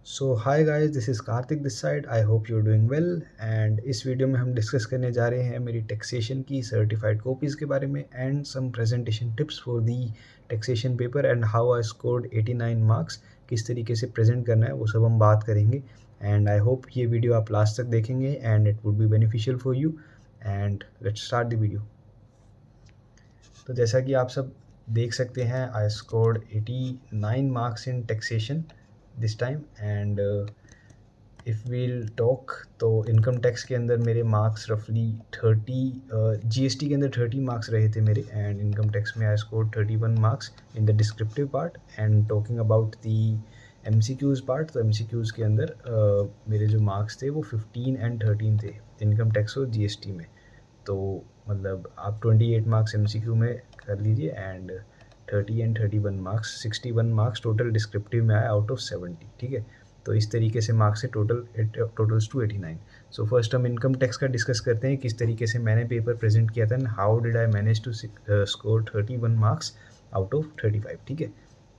So hi guys, this is Karthik this side. I hope you are doing well. And इस video में हम discuss करने जा रहे हैं मेरी टैक्सेशन की सर्टिफाइड कॉपीज़ के बारे में and some presentation tips for the taxation paper and how I scored 89 marks. किस तरीके से प्रेजेंट करना है वो सब हम बात करेंगे। एंड आई होप ये वीडियो आप लास्ट तक देखेंगे and it would be beneficial for you. And let's start the video. तो जैसा कि आप सब देख सकते हैं, I scored 89 marks in taxation this time. And if we'll talk तो इनकम टैक्स के अंदर मेरे मार्क्स रफली 30, जीएसटी के अंदर 30 मार्क्स रहे थे मेरे। एंड इनकम टैक्स में I score 31 marks in the descriptive part. And talking about the MCQs part, तो एमसीक्यूज़ के अंदर मेरे जो मार्क्स थे वो 15 एंड 13 थे इनकम टैक्स और जीएसटी में। तो मतलब आप 28 मार्क्स एमसीक्यू में कर लीजिए and 30 and 31 marks, 61 marks total descriptive में आया आउट ऑफ 70। ठीक है, तो इस तरीके से मार्क्स है टोटल्स टू 89। सो फर्स्ट हम इनकम टैक्स का डिस्कस करते हैं, किस तरीके से मैंने पेपर प्रेजेंट किया था and how did I manage to score 31 marks out of 35। ठीक है,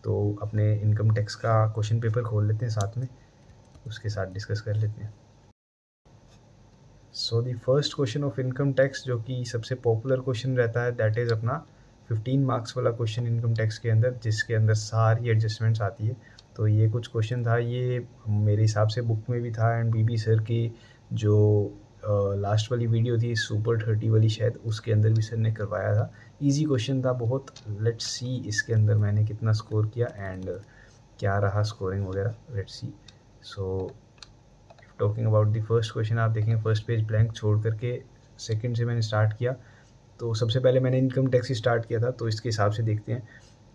तो अपने इनकम टैक्स का क्वेश्चन पेपर खोल लेते हैं, साथ में उसके साथ डिस्कस कर लेते हैं। So the first question of income tax, जो कि सबसे पॉपुलर क्वेश्चन रहता है, दैट इज़ अपना 15 मार्क्स वाला क्वेश्चन इनकम टैक्स के अंदर, जिसके अंदर सारी एडजस्टमेंट्स आती है। तो ये कुछ क्वेश्चन था, ये मेरे हिसाब से बुक में भी था एंड बीबी सर की जो लास्ट वाली वीडियो थी सुपर 30 वाली, शायद उसके अंदर भी सर ने करवाया था। ईजी क्वेश्चन था बहुत। लेट्स सी इसके अंदर मैंने कितना स्कोर किया एंड क्या रहा स्कोरिंग वगैरह, let's see. So talking about the first question, आप देखेंगे फर्स्ट पेज ब्लैंक छोड़ करके सेकंड से मैंने स्टार्ट किया। तो सबसे पहले मैंने इनकम टैक्स ही स्टार्ट किया था, तो इसके हिसाब से देखते हैं।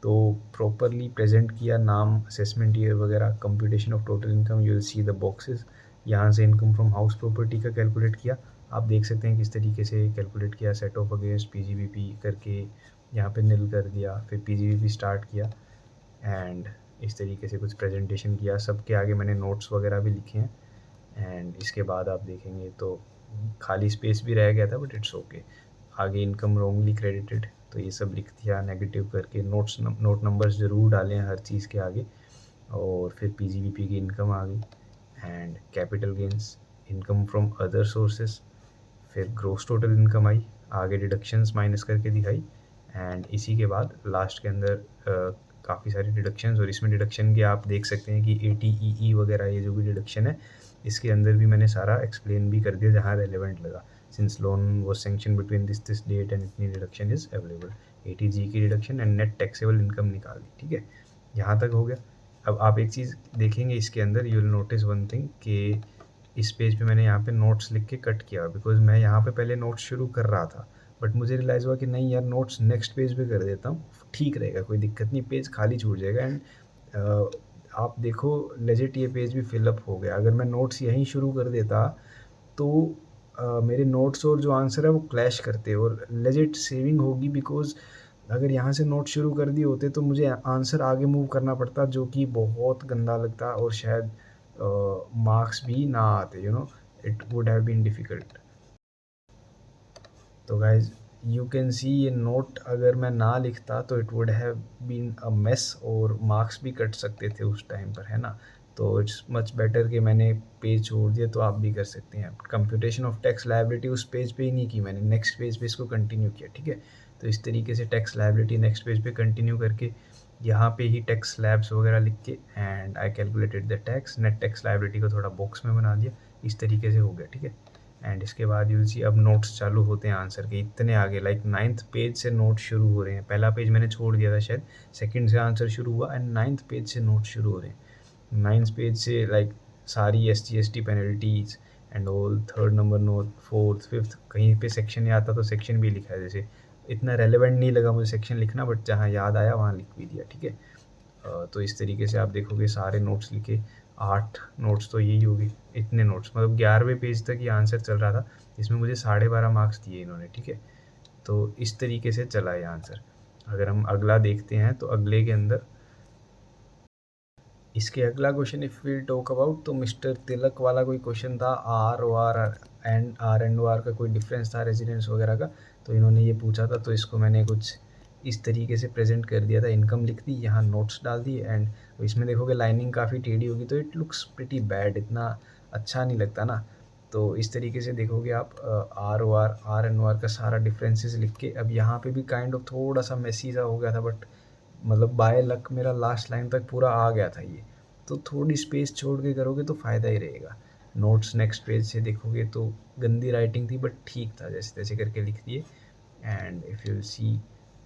तो प्रॉपरली प्रेजेंट किया, नाम, असेसमेंट ईयर वगैरह, computation of total income, you will see the boxes. यहाँ से इनकम फ्रॉम हाउस प्रॉपर्टी का कैलकुलेट किया। आप देख सकते हैं किस तरीके से कैलकुलेट किया, सेट ऑफ अगेंस्ट पीजीबीपी करके यहाँ पे निल कर दिया, फिर पीजीबीपी स्टार्ट किया एंड इस तरीके से कुछ प्रेजेंटेशन किया। सबके आगे मैंने नोट्स वगैरह भी लिखे हैं। एंड इसके बाद आप देखेंगे तो खाली स्पेस भी रह गया था, बट इट्स ओके। आगे इनकम रॉन्गली क्रेडिटेड, तो ये सब लिख दिया नेगेटिव करके। नोट नंबर्स ज़रूर डालें हर चीज़ के आगे। और फिर पीजीबीपी की इनकम आ गई and capital gains, income from other sources, फिर ग्रोस टोटल इनकम आई, आगे डिडक्शंस माइनस करके दिखाई। एंड इसी के बाद लास्ट के अंदर काफ़ी सारी डिडक्शंस, और इसमें डिडक्शन के आप देख सकते हैं कि ATEE वगैरह ये जो भी डिडक्शन है, इसके अंदर भी मैंने सारा एक्सप्लेन भी कर दिया जहाँ रेलेवेंट लगा। सिंस लोन वो sanction between this date and इतनी डिडक्शन इज़ अवेलेबल, ATG की deduction and net taxable income निकाल दी। ठीक है, यहाँ तक हो गया। अब आप एक चीज़ देखेंगे इसके अंदर, you will notice one thing कि इस पेज पे मैंने यहाँ पे नोट्स लिख के कट किया, बिकॉज मैं यहाँ पे पहले नोट्स शुरू कर रहा था, बट मुझे रियलाइज़ हुआ कि नहीं यार, नोट्स नेक्स्ट पेज पे कर देता हूँ, ठीक रहेगा, कोई दिक्कत नहीं, पेज खाली छूट जाएगा। एंड आप देखो लेजिट ये पेज भी फिलअप हो गया। अगर मैं नोट्स यहीं शुरू कर देता तो मेरे नोट्स और जो आंसर है वो क्लैश करते और लेजिट सेविंग होगी, बिकॉज अगर यहाँ से नोट शुरू कर दिए होते तो मुझे आंसर आगे मूव करना पड़ता, जो कि बहुत गंदा लगता और शायद मार्क्स भी ना आते, it would have been difficult. तो गाइज यू कैन सी, ये नोट अगर मैं ना लिखता तो it would have been a mess और मार्क्स भी कट सकते थे उस टाइम पर, है ना। तो इट्स मच बेटर कि मैंने पेज छोड़ दिया। तो आप भी कर सकते हैं। कंप्यूटेशन ऑफ टैक्स लायबिलिटी उस पेज पे ही नहीं की मैंने, नेक्स्ट पेज पे इसको कंटिन्यू किया। ठीक है, तो इस तरीके से टैक्स लायबिलिटी नेक्स्ट पेज पे कंटिन्यू करके यहाँ पे ही टैक्स स्लैब्स वगैरह लिख के and I calculated the tax, net tax liability को थोड़ा बॉक्स में बना दिया। इस तरीके से हो गया। ठीक है, एंड इसके बाद यूल सी अब नोट्स चालू होते हैं आंसर के, इतने आगे, लाइक 9th पेज से नोट शुरू हो रहे हैं। पहला पेज मैंने छोड़ दिया था शायद, सेकंड से आंसर शुरू हुआ एंड 9th पेज से नोट शुरू हो रहे हैं। 9th पेज से लाइक सारी SGST penalties and all, third number note, fourth, fifth, कहीं पे सेक्शन नहीं आता तो सेक्शन भी लिखा है। जैसे इतना रेलेवेंट नहीं लगा मुझे सेक्शन लिखना, बट जहाँ याद आया वहाँ लिख भी दिया। ठीक है, तो इस तरीके से आप देखोगे सारे नोट्स लिखे। 8 नोट्स तो यही होगी, इतने नोट्स, मतलब 11वें पेज तक ये आंसर चल रहा था। इसमें मुझे 12.5 मार्क्स दिए इन्होंने। ठीक है, तो इस तरीके से चला ये आंसर। अगर हम अगला देखते हैं तो अगले के अंदर इसके अगला question if we talk about, तो मिस्टर तिलक वाला कोई क्वेश्चन था, आर एंड ओ आर का कोई डिफरेंस था रेजिडेंस वगैरह का, तो इन्होंने ये पूछा था। तो इसको मैंने कुछ इस तरीके से प्रेजेंट कर दिया था। इनकम लिख दी, यहाँ नोट्स डाल दिए, एंड इसमें देखोगे लाइनिंग काफ़ी टेढ़ी होगी तो इट लुक्स प्रिटी बैड, इतना अच्छा नहीं लगता ना। तो इस तरीके से देखोगे आप R O R N O R का सारा डिफरेंसेस लिख के, अब यहाँ पे भी काइंड ऑफ थोड़ा सा मेसी सा हो गया था, बट मतलब बाय लक मेरा लास्ट लाइन तक पूरा आ गया था ये। तो थोड़ी स्पेस छोड़ के करोगे तो फ़ायदा ही रहेगा। नोट्स नेक्स्ट पेज से देखोगे तो गंदी राइटिंग थी, बट ठीक था, जैसे तैसे करके लिख दिए। And if you see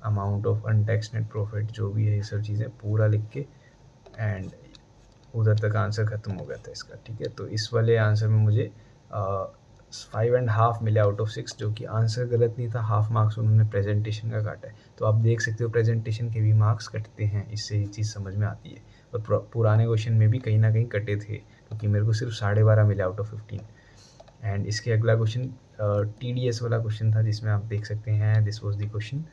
amount of untaxed net profit जो भी है ये सब चीज़ें पूरा लिख के, एंड उधर तक आंसर ख़त्म हो गया था इसका। ठीक है, तो इस वाले आंसर में मुझे 5.5 मिले आउट ऑफ 6, जो कि आंसर गलत नहीं था, हाफ मार्क्स उन्होंने प्रेजेंटेशन का काटा है। तो आप देख सकते हो प्रेजेंटेशन के भी मार्क्स कटते हैं, इससे ये चीज़ समझ में आती है। और पुराने क्वेश्चन में भी कहीं ना कहीं कटे थे, क्योंकि मेरे को सिर्फ 12.5 मिले आउट ऑफ 15। एंड इसके अगला क्वेश्चन TDS वाला क्वेश्चन था, जिसमें आप देख सकते हैं दिस वाज द क्वेश्चन।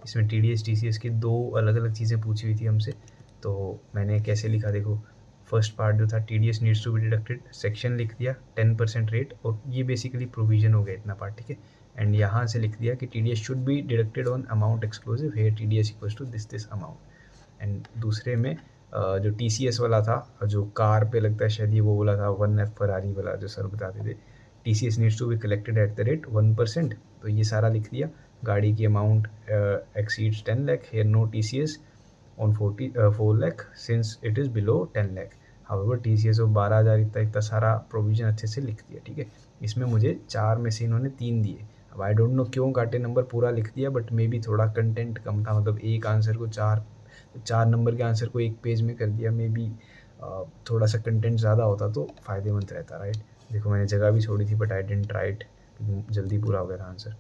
इसमें TDS TCS की 2 अलग अलग चीज़ें पूछी हुई थी हमसे। तो मैंने कैसे लिखा देखो, फर्स्ट पार्ट जो था TDS needs to be deducted, section लिख दिया 10% रेट, और ये बेसिकली प्रोविजन हो गया इतना पार्ट। ठीक है, एंड यहाँ से लिख दिया कि TDS should be deducted on amount exclusive, here TDS equals to this amount. And दूसरे में जो TCS वाला था, जो कार पे लगता है शायद, ये वो बोला था 1F फरारी वाला जो सर बताते थे, TCS needs to be collected at the rate 1%। तो ये सारा लिख दिया। गाड़ी की amount exceeds 10 lakh, here no TCS on 4 lakh since it is below 10 lakh. However TCS of 12,000, इतना सारा प्रोविजन अच्छे से लिख दिया। ठीक है, इसमें मुझे 4 में से इन्होंने 3 दिए। अब आई डोंट नो क्यों काटे, नंबर पूरा लिख दिया, बट मे बी थोड़ा कंटेंट कम था, मतलब एक आंसर को 4 नंबर के आंसर को एक पेज में कर दिया। मे बी थोड़ा सा कंटेंट ज़्यादा होता तो फ़ायदेमंद रहता, राइट। देखो मैंने जगह भी छोड़ी थी, but I didn't try it, जल्दी पूरा हो गया था आंसर।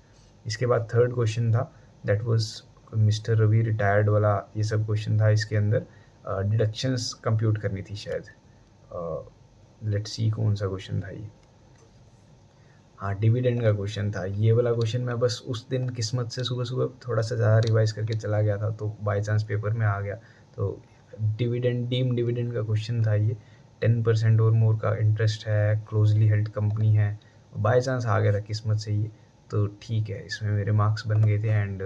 इसके बाद थर्ड क्वेश्चन था, that was mister Ravi retired वाला, ये सब क्वेश्चन था। इसके अंदर डिडक्शंस कंप्यूट करनी थी शायद। लेट्स सी कौन सा क्वेश्चन था ये। हाँ, डिविडेंड का क्वेश्चन था ये वाला क्वेश्चन। मैं बस उस दिन किस्मत से सुबह सुबह थोड़ा सा ज़्यादा रिवाइज करके चला गया था, तो बाई चांस पेपर में आ गया। तो डीम डिविडेंड का क्वेश्चन था ये। 10% और मोर का इंटरेस्ट है, क्लोजली हेल्ड कंपनी है, बाई चांस आ गया था किस्मत से ये। तो ठीक है, इसमें मेरे मार्क्स बन गए थे। एंड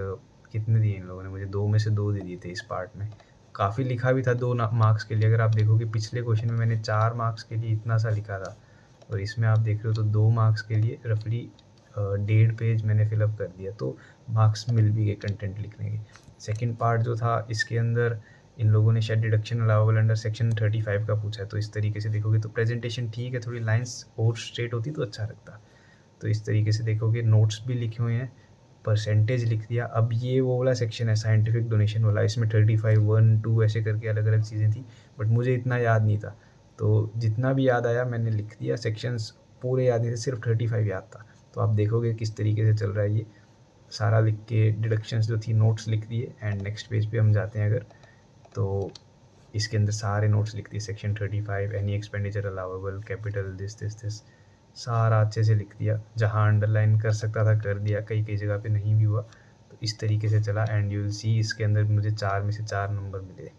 कितने दिए इन लोगों ने मुझे? 2 में से 2 दे दिए थे इस पार्ट में। काफ़ी लिखा भी था 2 मार्क्स के लिए। अगर आप देखोगे पिछले क्वेश्चन में मैंने 4 मार्क्स के लिए इतना सा लिखा था, और इसमें आप देख रहे हो तो 2 मार्क्स के लिए रफली 1.5 पेज मैंने फिलअप कर दिया, तो मार्क्स मिल भी गए कंटेंट लिखने के। सेकंड पार्ट जो था, इसके अंदर इन लोगों ने शायद डिडक्शन अलाउबल अंडर सेक्शन 35 का पूछा है। तो इस तरीके से देखोगे तो प्रेजेंटेशन ठीक है, थोड़ी लाइंस और स्ट्रेट होती तो अच्छा लगता। तो इस तरीके से देखोगे, नोट्स भी लिखे हुए हैं, परसेंटेज लिख दिया। अब ये वो वाला सेक्शन है साइंटिफिक डोनेशन वाला, इसमें 35, 1, 2 ऐसे करके अलग अलग चीज़ें थी, बट मुझे इतना याद नहीं था। तो जितना भी याद आया मैंने लिख दिया। सेक्शंस पूरे याद नहीं थे, सिर्फ 35 याद था। तो आप देखोगे किस तरीके से चल रहा है ये सारा लिख के। डिडक्शंस जो थी नोट्स लिख दिए। एंड नेक्स्ट पेज पे हम जाते हैं अगर, तो इसके अंदर सारे नोट्स लिख दिए। Section 35, any expenditure allowable, capital, this सारा अच्छे से लिख दिया। जहाँ अंडरलाइन कर सकता था कर दिया, कई कई जगह पे नहीं भी हुआ। तो इस तरीके से चला। एंड यू विल सी इसके अंदर मुझे 4 में से 4 नंबर मिले।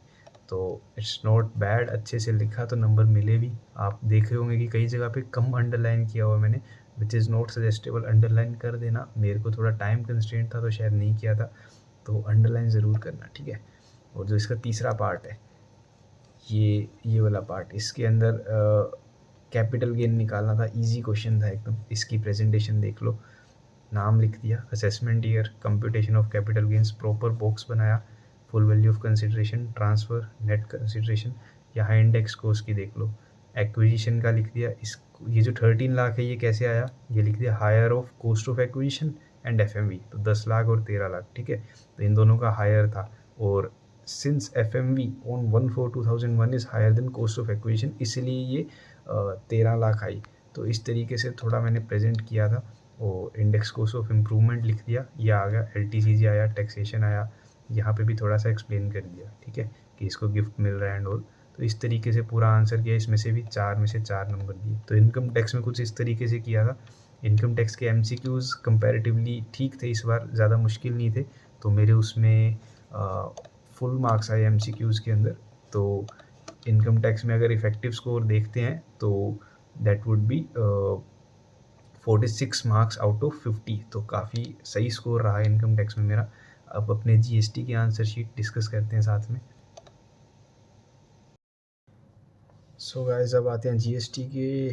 तो इट्स नॉट बैड, अच्छे से लिखा तो नंबर मिले भी। आप देख रहे होंगे कि कई जगह पे कम अंडरलाइन किया हुआ मैंने, which is not suggestible. Underline कर देना, मेरे को थोड़ा टाइम कंस्ट्रेंट था तो शायद नहीं किया था, तो अंडरलाइन ज़रूर करना, ठीक है। और जो इसका तीसरा पार्ट है, ये वाला पार्ट, इसके अंदर कैपिटल गेन निकालना था। इजी क्वेश्चन था एकदम। इसकी प्रेजेंटेशन देख लो, नाम लिख दिया, assessment year, computation of capital gains, proper box बनाया, full value of consideration, transfer, net consideration, यहाँ इंडेक्स को उसकी देख लो, एक्विजिशन का लिख दिया। इस ये जो 13 लाख है ये कैसे आया, ये लिख दिया higher of cost of acquisition and FMV, तो 10 लाख और 13 लाख, ठीक है। तो इन दोनों का हायर था, और since FMV on 1/4/2001 is higher than cost of acquisition, इसलिए ये 13 लाख आई। तो इस तरीके से थोड़ा मैंने प्रेजेंट किया था। और इंडेक्स कॉस्ट ऑफ इम्प्रूवमेंट लिख दिया, ये आ गया। LTCG आया, टैक्सेशन आया, यहाँ पे भी थोड़ा सा एक्सप्लेन कर दिया, ठीक है, कि इसको गिफ्ट मिल रहा है एंड ऑल। तो इस तरीके से पूरा आंसर किया। इसमें से भी 4 में से 4 नंबर दिए। तो इनकम टैक्स में कुछ इस तरीके से किया था। इनकम टैक्स के MCQs कंपैरेटिवली ठीक थे इस बार, ज़्यादा मुश्किल नहीं थे। तो मेरे उसमें फुल मार्क्स आए MCQs के अंदर। तो इनकम टैक्स में अगर इफ़ेक्टिव स्कोर देखते हैं तो that would be 46 marks out of 50। तो काफ़ी सही स्कोर रहा इनकम टैक्स में मेरा। अब अपने जीएसटी की आंसर शीट डिस्कस करते हैं साथ में। सो गाइस, अब आते हैं जीएसटी के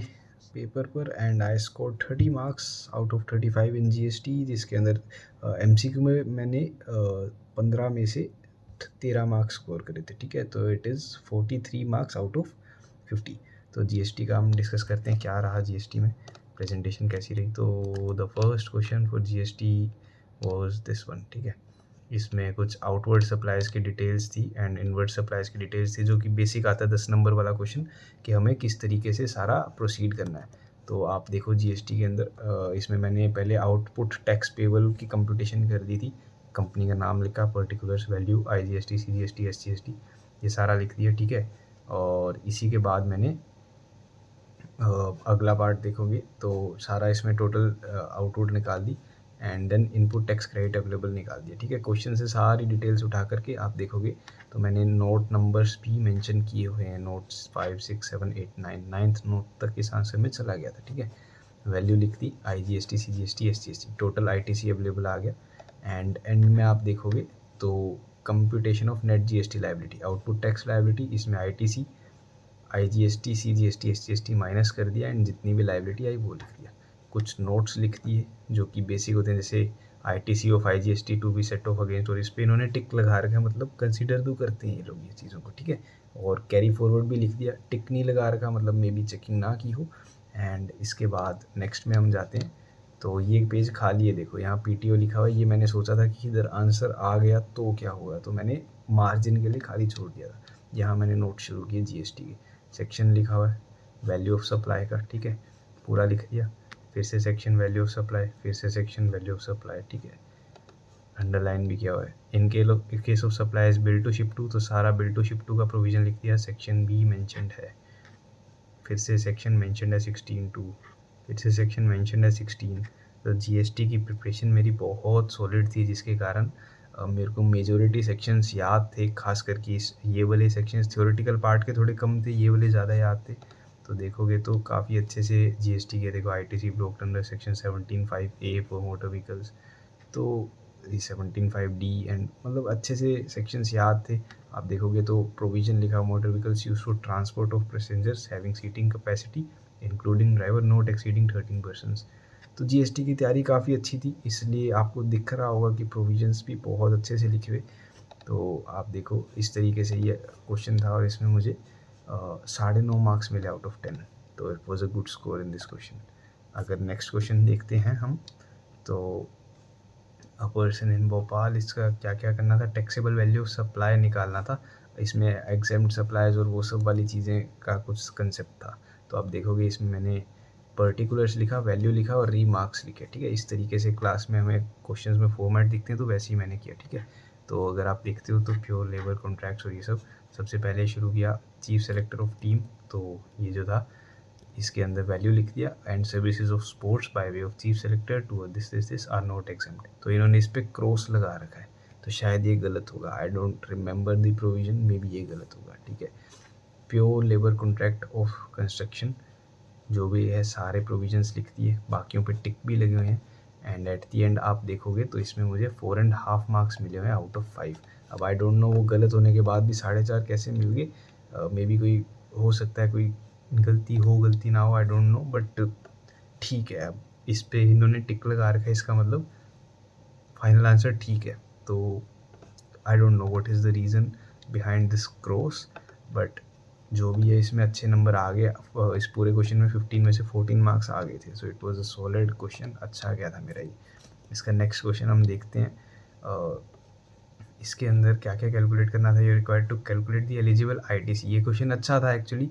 पेपर पर and I score 30 marks out of 35 in GST, जिसके अंदर एमसीक्यू में मैंने 15 में से 13 मार्क्स स्कोर करे थे। ठीक है, तो it is 43 marks out of 50। तो जीएसटी का हम डिस्कस करते हैं क्या रहा जीएसटी में, प्रेजेंटेशन कैसी रही। तो the first question for GST was this one. ठीक है, इसमें कुछ आउटवर्ड सप्लाईज की डिटेल्स थी एंड इनवर्ड सप्लाईज की डिटेल्स थी, जो कि बेसिक आता है 10 नंबर वाला क्वेश्चन कि हमें किस तरीके से सारा प्रोसीड करना है। तो आप देखो जीएसटी के अंदर इसमें मैंने पहले आउटपुट टैक्स पेबल की कंप्यूटेशन कर दी थी, कंपनी का नाम लिखा, particulars, value, IGST, CGST, SGST, ये सारा लिख दिया। ठीक है, और इसी के बाद मैंने अगला पार्ट देखोगे तो सारा इसमें टोटल आउटपुट निकाल दी and then input tax credit available निकाल दिया। ठीक है, क्वेश्चन से सारी डिटेल्स उठा करके आप देखोगे तो मैंने नोट नंबर्स भी मेंशन किए हुए हैं, नोट्स 5, 6, 7, 8, 9, 9th नोट तक इस आंसर में चला गया था। ठीक है, वैल्यू लिख दी, IGST, CGST, SGST, total ITC available आ गया एंड एंड में आप देखोगे तो computation of net GST liability, output tax liability, इसमें ITC, IGST, CGST, SGST minus कर दिया एंड जितनी भी लायबिलिटी आई वो लिख दिया। कुछ नोट्स लिख दिए जो कि बेसिक होते हैं, जैसे ITC of IGST to be set off against, और इस पर इन्होंने टिक लगा रखा है, मतलब कंसीडर तो करते हैं ये लोग ये चीज़ों को। ठीक है, और कैरी फॉरवर्ड भी लिख दिया, टिक नहीं लगा रखा, मतलब मे बी चेकिंग ना की हो। एंड इसके बाद नेक्स्ट में हम जाते हैं, तो ये पेज खाली है, देखो यहाँ पीटीओ लिखा हुआ है। ये मैंने सोचा था कि इधर आंसर आ गया तो क्या होगा, तो मैंने मार्जिन के लिए खाली छोड़ दिया था। यहाँ मैंने नोट शुरू किए जीएसटी के, सेक्शन लिखा हुआ है वैल्यू ऑफ सप्लाई का। ठीक है, पूरा लिख दिया, फिर से सेक्शन वैल्यू ऑफ सप्लाई, फिर से सेक्शन वैल्यू ऑफ सप्लाई। ठीक है, अंडरलाइन भी किया हुआ है। In case of supply is bill to ship to, तो सारा बिल टू शिप टू का प्रोविजन लिख दिया, सेक्शन बी मेंशनड है, फिर से सेक्शन मेंशनड है 16(2), फिर से सेक्शन मेंशनड है 16। तो जीएसटी की प्रिपरेशन मेरी बहुत सॉलिड थी, जिसके कारण मेरे को मेजोरिटी सेक्शंस याद थे, खास करके ये वाले सेक्शंस थ्योरेटिकल पार्ट के थोड़े कम थे, ये वाले ज़्यादा याद थे। तो देखोगे तो काफ़ी अच्छे से जीएसटी के, देखो ITC block under section 17(5)(a) for motor vehicles, तो 17(5)(d) एंड मतलब अच्छे से सेक्शंस याद थे। आप देखोगे तो प्रोविजन लिखा, motor vehicles use for transport of passengers having seating capacity including driver not exceeding 13 persons. तो जीएसटी की तैयारी काफ़ी अच्छी थी, इसलिए आपको दिख रहा होगा कि प्रोविजंस भी बहुत अच्छे से लिखे हुए। तो आप देखो इस तरीके से ये क्वेश्चन था और इसमें मुझे 9.5 मार्क्स मिले आउट ऑफ 10। तो it was a good score in this question. अगर नेक्स्ट क्वेश्चन देखते हैं हम, तो अ पर्सन इन भोपाल, इसका क्या क्या करना था, टैक्सेबल वैल्यू ऑफ सप्लाई निकालना था, इसमें एग्जेम्प्ट सप्लाईज और वो सब वाली चीज़ें का कुछ कंसेप्ट था। तो आप देखोगे इसमें मैंने पर्टिकुलर्स लिखा, वैल्यू लिखा और रीमार्क्स लिखे। ठीक है, इस तरीके से क्लास में हमें क्वेश्चंस में फॉर्मेट दिखते हैं, तो वैसे ही मैंने किया। ठीक है, तो अगर आप देखते हो तो प्योर लेबर कॉन्ट्रैक्ट्स और ये सब सबसे पहले शुरू किया चीफ सेलेक्टर ऑफ टीम, तो ये जो था इसके अंदर वैल्यू लिख दिया, and services of sports by way of chief selector to this are not exempt. तो इन्होंने इस पर क्रॉस लगा रखा है, तो शायद ये गलत होगा, I don't remember the provision, may be ये गलत होगा। ठीक है, pure labour contract of construction, जो भी है सारे प्रोविजंस लिख दिए, बाकियों पे टिक भी लगे हुए हैं। एंड एट दी एंड आप देखोगे तो इसमें मुझे 4.5 मार्क्स मिले हुए हैं आउट ऑफ 5। अब आई डोंट नो वो गलत होने के बाद भी 4.5 कैसे मिल गए, मे बी कोई हो सकता है, कोई गलती हो गलती ना हो, आई डोंट नो, बट ठीक है। अब इस पे इन्होंने टिक लगा रखा है, इसका मतलब फाइनल आंसर ठीक है। तो I don't know what is the reason behind this cross, but जो भी है इसमें अच्छे नंबर आ गए। इस पूरे क्वेश्चन में 15 में से 14 मार्क्स आ गए थे, so it was a solid question, अच्छा गया था मेरा ये। इसका नेक्स्ट क्वेश्चन हम देखते हैं। इसके अंदर क्या क्या कैलकुलेट करना था, you required to calculate the eligible ITC. ये क्वेश्चन अच्छा था एक्चुअली,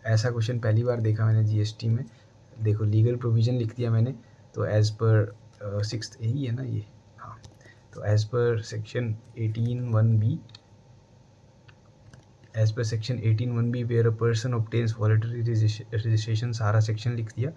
ऐसा क्वेश्चन पहली बार देखा मैंने जीएसटी में। देखो लीगल प्रोविज़न लिख दिया मैंने, तो एज़ पर 6th यही है ना ये, हाँ, तो as per section 18(1)(b), as per section 18(1)(b) where a person obtains voluntary registration, सारा सेक्शन लिख दिया।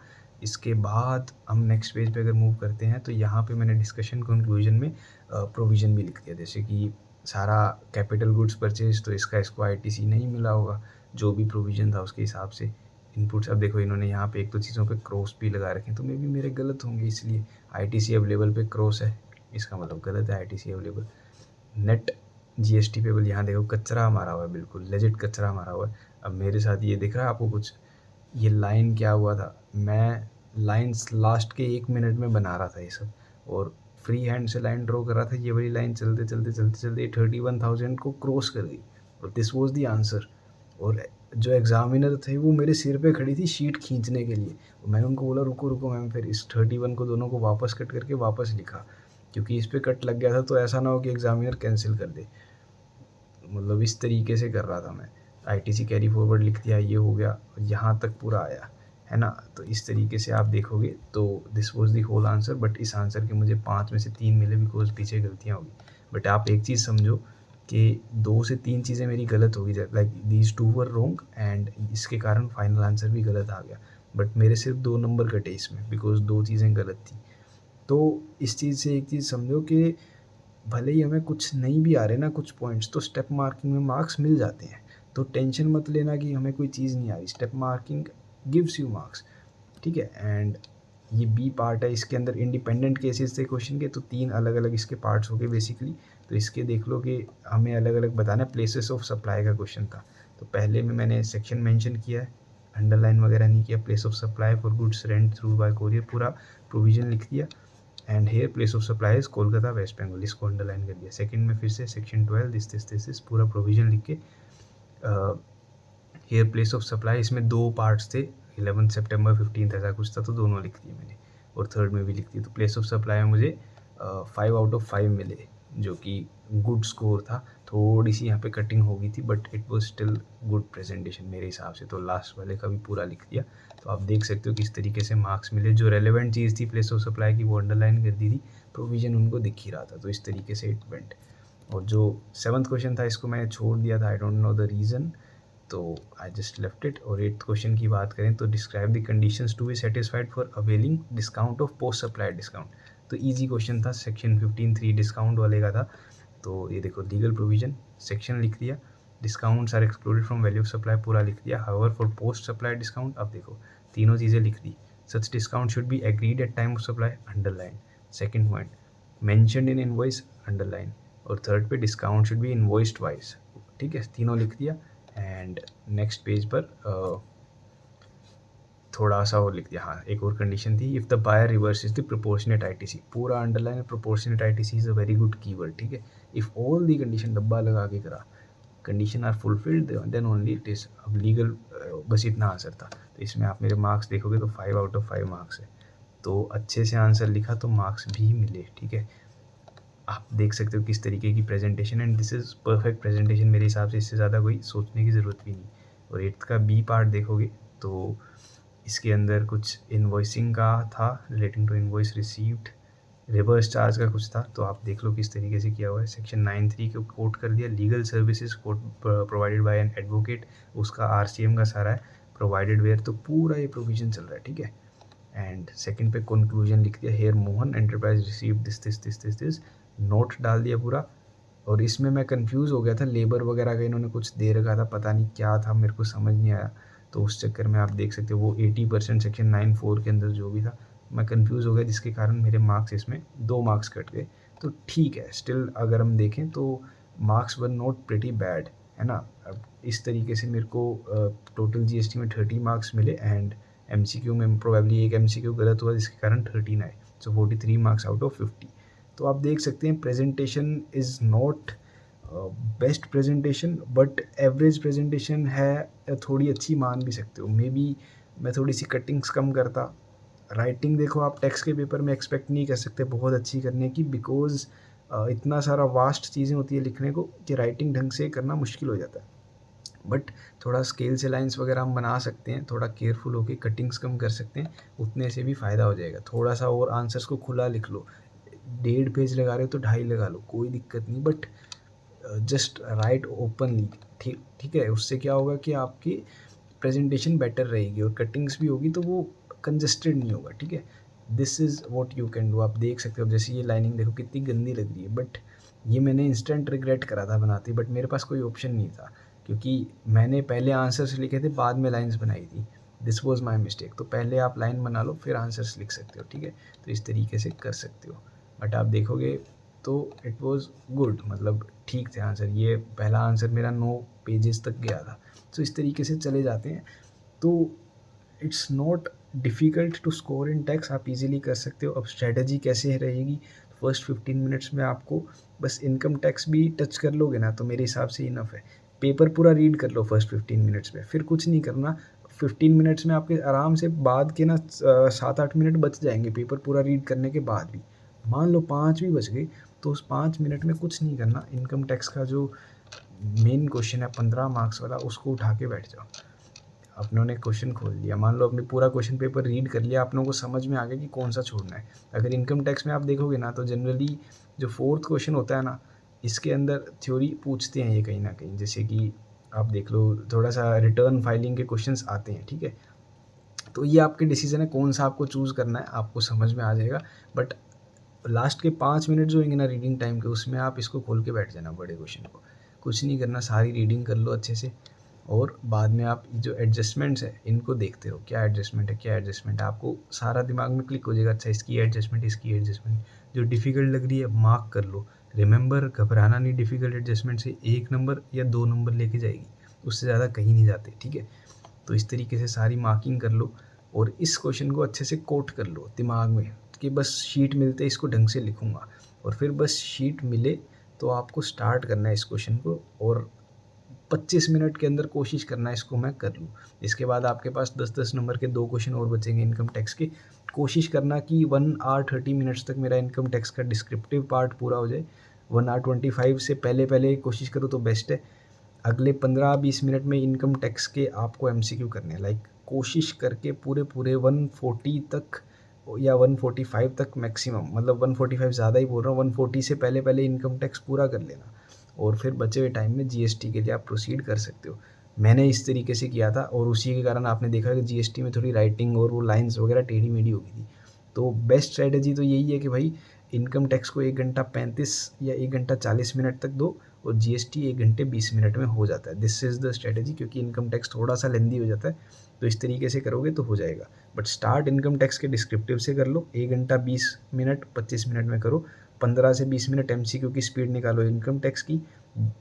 इसके बाद हम नेक्स्ट पेज पे अगर मूव करते हैं, तो यहाँ पे मैंने डिस्कशन कंक्लूजन में प्रोविज़न भी लिख दिया, जैसे कि सारा कैपिटल गुड्स परचेज, तो इसको आईटीसी नहीं मिला होगा, जो भी प्रोविज़न था उसके हिसाब से इनपुट्स। अब देखो इन्होंने यहाँ पे एक दो चीज़ों पे क्रॉस भी लगा रखे हैं, तो मे बी मेरे गलत होंगे, इसलिए आईटीसी अवेलेबल पे क्रॉस है, इसका मतलब गलत है, ITC available. Net GST payable, यहाँ देखो कचरा मारा हुआ है, बिल्कुल लेजिट कचरा मारा हुआ है। अब मेरे साथ ये दिख रहा है आपको कुछ, ये लाइन क्या हुआ था, मैं लाइन्स लास्ट के 1 मिनट में बना रहा था ये सब, और फ्री हैंड से लाइन ड्रॉ कर रहा था। ये वाली लाइन चलते चलते चलते चलते 31,000 को क्रॉस कर गई, और दिस वाज द आंसर। और जो एग्जामिनर थे वो मेरे सिर पे खड़ी थी शीट खींचने के लिए, और मैंने उनको बोला रुको रुको मैम, फिर इस 31 को दोनों को वापस कट करके वापस लिखा, क्योंकि इस पे कट लग गया था तो ऐसा ना हो कि एग्जामिनर कैंसिल कर दे। मतलब इस तरीके से कर रहा था मैं। ITC कैरी फॉरवर्ड लिख दिया, ये हो गया, यहाँ तक पूरा आया है ना। तो इस तरीके से आप देखोगे तो this was the whole answer, but इस आंसर के मुझे 5 में से 3 मिले बिकॉज पीछे गलतियाँ होगी। बट आप एक चीज़ समझो कि 2 से 3 चीज़ें मेरी गलत होगी, like these 2 were wrong, and इसके कारण फाइनल आंसर भी गलत आ गया। बट मेरे सिर्फ 2 नंबर कटे इसमें बिकॉज 2 चीज़ें गलत थी। तो इस चीज़ से एक चीज़ समझो कि भले ही हमें कुछ नहीं भी आ रहे ना कुछ पॉइंट्स, तो स्टेप मार्किंग में मार्क्स मिल जाते हैं। तो टेंशन मत लेना कि हमें कोई चीज़ नहीं आ रही, step marking gives you marks, ठीक है। एंड ये बी पार्ट है, इसके अंदर इंडिपेंडेंट केसेस थे क्वेश्चन के, तो 3 अलग अलग इसके पार्ट्स हो गए बेसिकली। तो इसके देख लो कि हमें अलग अलग बताना है। प्लेसेस ऑफ सप्लाई का क्वेश्चन था, तो पहले में मैंने सेक्शन मेंशन किया है, अंडरलाइन वगैरह नहीं किया। Place of supply for goods rent through by courier, पूरा प्रोविजन लिख दिया। And here place of supply is Kolkata West Bengal, इसको अंडरलाइन कर दिया। सेकंड में फिर से सेक्शन 12 दिस पूरा प्रोविजन लिख के, हेयर प्लेस ऑफ सप्लाई, इसमें 2 पार्ट्स थे, 11 सितंबर 15 ऐसा कुछ था, तो दोनों लिख दिए मैंने, और थर्ड में भी लिख दिए। तो प्लेस ऑफ सप्लाई में मुझे 5 आउट ऑफ 5 मिले, जो कि गुड स्कोर था। थोड़ी सी यहाँ पे कटिंग हो गई थी, but it was still good presentation मेरे हिसाब से। तो लास्ट वाले का भी पूरा लिख दिया। तो आप देख सकते हो किस तरीके से मार्क्स मिले। जो रेलेवेंट चीज़ थी प्लेस ऑफ सप्लाई की वो अंडरलाइन कर दी थी, प्रोविजन उनको दिख ही रहा था, तो इस तरीके से इट वेंट। और जो 7th क्वेश्चन था इसको मैंने छोड़ दिया था, I don't know the reason, तो आई जस्ट लेफ्ट इट। और 8th क्वेश्चन की बात करें तो describe the conditions to be satisfied for availing discount of post supply discount. तो इजी क्वेश्चन था, सेक्शन 15(3) डिस्काउंट वाले का था। तो ये देखो लीगल प्रोविजन सेक्शन लिख दिया, discounts are excluded from value of supply पूरा लिख दिया। However for post supply discount, अब देखो तीनों चीज़ें लिख दी। Such discount should be agreed at time of supply, underline. Second point, mentioned in invoice, underline. और थर्ड पे discount should be invoiced wise, ठीक है, तीनों लिख दिया। एंड नेक्स्ट पेज पर थोड़ा सा और लिख दिया, हाँ एक और कंडीशन थी, if the buyer reverse is the proportionate ITC, पूरा अंडरलाइन। Proportionate ITC is a very good keyword, ठीक है। इफ़ ऑल दी कंडीशन, डब्बा लगा के करा, condition are fulfilled then only it is. अब लीगल बस इतना आंसर था। तो इसमें आप मेरे मार्क्स देखोगे तो 5 आउट ऑफ 5 मार्क्स है। तो अच्छे से आंसर लिखा तो मार्क्स भी मिले, ठीक है। आप देख सकते हो किस तरीके की presentation, and this is perfect presentation मेरे हिसाब से, इससे ज़्यादा कोई सोचने की ज़रूरत भी नहीं। और 8th का बी पार्ट देखोगे तो इसके अंदर कुछ इन्वॉइसिंग का था, relating to invoice received, reverse charge का कुछ था। तो आप देख लो किस तरीके से किया हुआ है। सेक्शन 9(3) को कोट कर दिया, legal services quote provided by an advocate, उसका RCM का सारा है, प्रोवाइडेड वेयर, तो पूरा ये प्रोविजन चल रहा है, ठीक है। एंड सेकंड पे कंक्लूजन लिख दिया, here Mohan enterprise receive this, note डाल दिया पूरा। और इसमें मैं कंफ्यूज हो गया था, लेबर वगैरह का इन्होंने कुछ दे रखा था, पता नहीं क्या था, मेरे को समझ नहीं आया। तो उस चक्कर में आप देख सकते हो वो 80% सेक्शन 9(4) के अंदर जो भी था, मैं कंफ्यूज हो गया, जिसके कारण मेरे मार्क्स इसमें 2 मार्क्स कट गए। तो ठीक है, स्टिल अगर हम देखें तो marks were not pretty bad, है ना। अब इस तरीके से मेरे को टोटल GST में 30 मार्क्स मिले, एंड MCQ में प्रोबेबली एक MCQ गलत हुआ जिसके कारण 13 आए, सो 43 मार्क्स आउट ऑफ 50। तो आप देख सकते हैं presentation is not best presentation, but average presentation है, थोड़ी अच्छी मान भी सकते हो। मे बी मैं थोड़ी सी कटिंग्स कम करता। राइटिंग देखो, आप टेक्स्ट के पेपर में एक्सपेक्ट नहीं कर सकते बहुत अच्छी करने की, बिकॉज इतना सारा वास्ट चीज़ें होती है लिखने को कि राइटिंग ढंग से करना मुश्किल हो जाता है। बट थोड़ा स्केल से लाइंस वगैरह हम बना सकते हैं, थोड़ा केयरफुल होकर कटिंग्स कम कर सकते हैं, उतने से भी फ़ायदा हो जाएगा। थोड़ा सा और आंसर्स को खुला लिख लो, 1.5 पेज लगा रहे हो तो 2.5 लगा लो, कोई दिक्कत नहीं, बट जस्ट राइट ओपनली, ठीक है। उससे क्या होगा कि आपकी प्रेजेंटेशन बेटर रहेगी, और कटिंग्स भी होगी तो वो कंजस्टेड नहीं होगा, ठीक है। This is what you can do. आप देख सकते हो, जैसे ये लाइनिंग देखो कितनी गंदी लग रही है, बट ये मैंने इंस्टेंट रिग्रेट करा था बनाते, बट मेरे पास कोई ऑप्शन नहीं था, क्योंकि मैंने पहले आंसर्स लिखे थे, बाद में लाइन्स बनाई थी। This was my mistake. तो पहले आप लाइन बना लो, फिर आंसर्स लिख सकते हो, ठीक है। तो इस तरीके से कर सकते हो। बट आप देखोगे तो इट वाज गुड, मतलब ठीक थे आंसर। ये पहला आंसर मेरा 9 पेजेस तक गया था। तो इस तरीके से चले जाते हैं। तो it's not difficult to score in tax, आप इजीली कर सकते हो। अब स्ट्रेटजी कैसे रहेगी, फर्स्ट 15 मिनट्स में आपको बस इनकम टैक्स भी टच कर लोगे ना तो मेरे हिसाब से इनफ है। पेपर पूरा रीड कर लो फर्स्ट 15 मिनट्स में, फिर कुछ नहीं करना। 15 मिनट्स में आपके आराम से बाद के ना 7-8 मिनट बच जाएंगे पेपर पूरा रीड करने के बाद भी। मान लो 5 भी बच गए तो उस 5 मिनट में कुछ नहीं करना, इनकम टैक्स का जो मेन क्वेश्चन है 15 मार्क्स वाला उसको उठा के बैठ जाओ। अपनों ने क्वेश्चन खोल लिया, मान लो अपने पूरा क्वेश्चन पेपर रीड कर लिया, अपनों को समझ में आ गया कि कौन सा छोड़ना है। अगर इनकम टैक्स में आप देखोगे ना तो जनरली जो फोर्थ क्वेश्चन होता है ना, इसके अंदर थ्योरी पूछते हैं ये कहीं ना कहीं। जैसे कि आप देख लो थोड़ा सा रिटर्न फाइलिंग के क्वेश्चंस आते हैं, ठीक है। तो ये आपके डिसीजन है कौन सा आपको चूज़ करना है, आपको समझ में आ जाएगा। बट लास्ट के 5 मिनट जो होंगे ना रीडिंग टाइम के, उसमें आप इसको खोल के बैठ जाना बड़े क्वेश्चन को। कुछ नहीं करना, सारी रीडिंग कर लो अच्छे से और बाद में आप जो एडजस्टमेंट्स है इनको देखते रहो, क्या एडजस्टमेंट है क्या एडजस्टमेंट है। आपको सारा दिमाग में क्लिक हो जाएगा, अच्छा इसकी एडजस्टमेंट इसकी एडजस्टमेंट। जो डिफ़िकल्ट लग रही है मार्क कर लो। रिमेंबर, घबराना नहीं, डिफ़िकल्ट एडजस्टमेंट से 1 नंबर या 2 नंबर लेके जाएगी, उससे ज़्यादा कहीं नहीं जाते, ठीक है। तो इस तरीके से सारी मार्किंग कर लो और इस क्वेश्चन को अच्छे से कोट कर लो दिमाग में कि बस शीट मिलते इसको ढंग से लिखूँगा। और फिर बस शीट मिले तो आपको स्टार्ट करना है इस क्वेश्चन को और 25 मिनट के अंदर कोशिश करना है इसको मैं कर लूँ। इसके बाद आपके पास 10-10 नंबर के 2 क्वेश्चन और बचेंगे इनकम टैक्स के। कोशिश करना कि 1 आवर 30 मिनट्स तक मेरा इनकम टैक्स का डिस्क्रिप्टिव पार्ट पूरा हो जाए। 1 आवर 25 से पहले कोशिश करो तो बेस्ट है। अगले 15-20 मिनट में इनकम टैक्स के आपको एमसीक्यू करने हैं। लाइक कोशिश करके पूरे 140 तक या 145 तक मैक्सिमम, मतलब 145 ज़्यादा ही बोल रहा हूँ, 140 से पहले इनकम टैक्स पूरा कर लेना और फिर बचे हुए टाइम में जीएसटी के लिए आप प्रोसीड कर सकते हो। मैंने इस तरीके से किया था और उसी के कारण आपने देखा कि जीएसटी में थोड़ी राइटिंग और वो लाइंस वगैरह टेढ़ी मेढ़ी हो गई थी। तो बेस्ट स्ट्रेटजी तो यही है कि भाई इनकम टैक्स को 1 घंटा 35 या 1 घंटा 40 मिनट तक दो और जीएसटी 1 घंटे 20 मिनट में हो जाता है। दिस इज़ द स्ट्रेटजी, क्योंकि इनकम टैक्स थोड़ा सा लेंदी हो जाता है, तो इस तरीके से करोगे तो हो जाएगा। बट स्टार्ट इनकम टैक्स के डिस्क्रिप्टिव से कर लो, 1 घंटा 20 मिनट 25 मिनट में करो। 15 से 20 मिनट एमसीक्यू की स्पीड निकालो इनकम टैक्स की,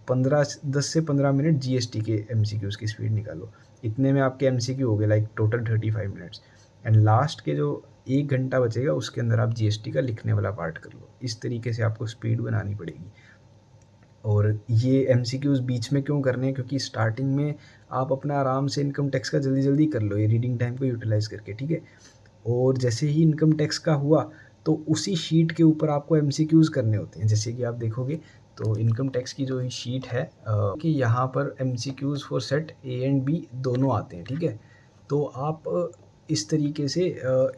10 से 15 मिनट जीएसटी के एमसीक्यूज़ की स्पीड निकालो। इतने में आपके एमसीक्यू हो गए like total 35 minutes. And last के जो 1 घंटा बचेगा उसके अंदर आप जीएसटी का लिखने वाला पार्ट कर लो। इस तरीके से आपको स्पीड बनानी पड़ेगी। और ये एमसीक्यूज़ बीच में क्यों करने हैं, क्योंकि स्टार्टिंग में आप अपना आराम से इनकम टैक्स का जल्दी कर लो ये रीडिंग टाइम को यूटिलाइज़ करके, ठीक है। और जैसे ही इनकम टैक्स का हुआ तो उसी शीट के ऊपर आपको एमसीक्यूज़ करने होते हैं। जैसे कि आप देखोगे तो इनकम टैक्स की जो शीट है कि यहाँ पर MCQs for set A and B दोनों आते हैं, ठीक है। तो आप इस तरीके से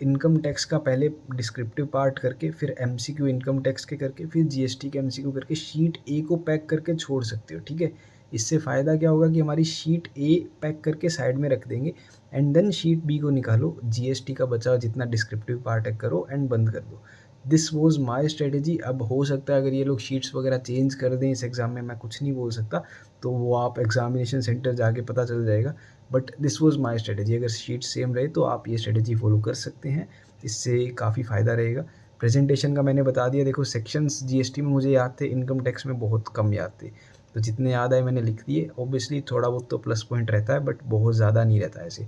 इनकम टैक्स का पहले डिस्क्रिप्टिव पार्ट करके फिर एमसीक्यू इनकम टैक्स के करके फिर जीएसटी के एमसीक्यू करके शीट ए को पैक करके छोड़ सकते हो, ठीक है। इससे फ़ायदा क्या होगा कि हमारी शीट ए पैक करके साइड में रख देंगे एंड देन शीट बी को निकालो, जीएसटी का बचा जितना डिस्क्रिप्टिव पार्ट है करो एंड बंद कर दो। This was my strategy. अब हो सकता है अगर ये लोग शीट्स वगैरह चेंज कर दें इस एग्ज़ाम में, मैं कुछ नहीं बोल सकता, तो वो आप एग्जामिनेशन सेंटर जाके पता चल जाएगा। But this was my strategy. अगर शीट सेम रहे तो आप ये स्ट्रेटेजी फॉलो कर सकते हैं, इससे काफ़ी फ़ायदा रहेगा। प्रेजेंटेशन का मैंने बता दिया। देखो सेक्शंस जीएसटी में मुझे याद थे, इनकम टैक्स में बहुत कम याद थे, तो जितने याद आए मैंने लिख दिए। ऑब्वियसली थोड़ा बहुत तो प्लस पॉइंट रहता है बट बहुत ज़्यादा नहीं रहता ऐसे,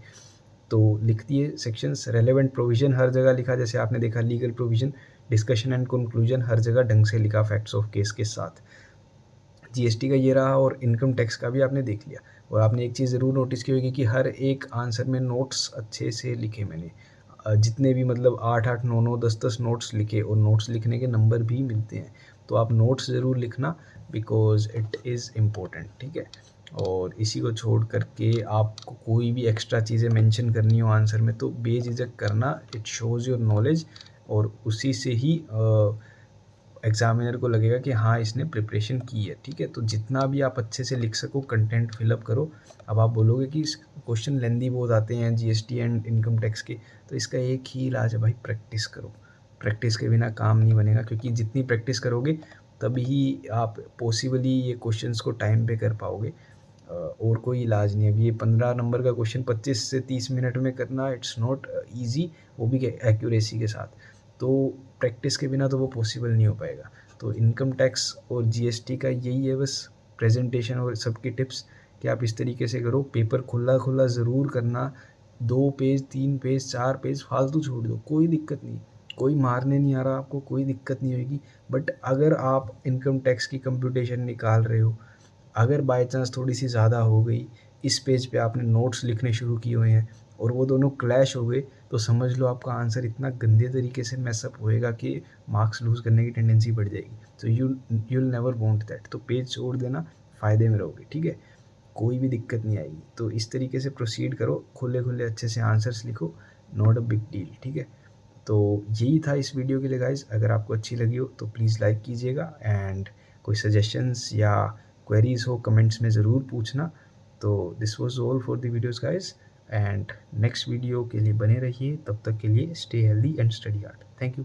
तो लिख दिए सेक्शंस। रेलेवेंट प्रोविज़न हर जगह लिखा, जैसे आपने देखा legal provision, discussion and conclusion हर जगह ढंग से लिखा फैक्ट्स ऑफ केस के साथ। जीएसटी का ये रहा और इनकम टैक्स का भी आपने देख लिया। और आपने एक चीज़ ज़रूर नोटिस की होगी कि हर एक आंसर में नोट्स अच्छे से लिखे मैंने। जितने भी मतलब 8-8, 9-9, 10-10 नोट्स लिखे और नोट्स लिखने के नंबर भी मिलते हैं, तो आप नोट्स ज़रूर लिखना बिकॉज़ इट इज़ इम्पोर्टेंट, ठीक है। और इसी को छोड़ कर के आपको कोई भी एक्स्ट्रा चीज़ें मेंशन करनी हो आंसर में तो बेझिझक करना, इट शोज़ योर नॉलेज और उसी से ही एग्ज़ामिनर को लगेगा कि हाँ इसने प्रिपरेशन की है, ठीक है। तो जितना भी आप अच्छे से लिख सको कंटेंट फिलअप करो। अब आप बोलोगे कि क्वेश्चन लेंदी बहुत आते हैं जीएसटी एंड इनकम टैक्स के, तो इसका एक ही इलाज है भाई, प्रैक्टिस करो। प्रैक्टिस के बिना काम नहीं बनेगा, क्योंकि जितनी प्रैक्टिस करोगे तभी आप पॉसिबली ये क्वेश्चंस को टाइम पे कर पाओगे। और कोई इलाज नहीं है। अब ये 15 नंबर का क्वेश्चन 25 से 30 मिनट में करना, इट्स नॉट ईजी, वो भी एक्यूरेसी के साथ। तो प्रैक्टिस के बिना तो वो पॉसिबल नहीं हो पाएगा। तो इनकम टैक्स और जीएसटी का यही है बस प्रेजेंटेशन और सबकी टिप्स कि आप इस तरीके से करो, पेपर खुला खुला ज़रूर करना, 2 पेज 3 पेज 4 पेज फालतू छोड़ दो, कोई दिक्कत नहीं, कोई मारने नहीं आ रहा आपको, कोई दिक्कत नहीं होगी। बट अगर आप इनकम टैक्स की कंप्यूटेशन निकाल रहे हो, अगर बाय चांस थोड़ी सी ज़्यादा हो गई, इस पेज पे आपने नोट्स लिखने शुरू किए हुए हैं और वो दोनों क्लैश हो गए, तो समझ लो आपका आंसर इतना गंदे तरीके से मैसअप होएगा कि मार्क्स लूज़ करने की टेंडेंसी बढ़ जाएगी। तो यूल नेवर वांट दैट। तो पेज छोड़ देना, फ़ायदे में रहोगे, ठीक है, कोई भी दिक्कत नहीं आएगी। तो इस तरीके से प्रोसीड करो, खुले खुले अच्छे से आंसर्स लिखो, नॉट अ बिग डील, ठीक है। तो यही था इस वीडियो के लिए गाइस। अगर आपको अच्छी लगी हो तो प्लीज़ लाइक कीजिएगा, एंड कोई सजेशंस या क्वेरीज हो कमेंट्स में ज़रूर पूछना। तो this was all for the videos guys, and next video के लिए बने रहिए। तब तक के लिए stay healthy and study hard. Thank you.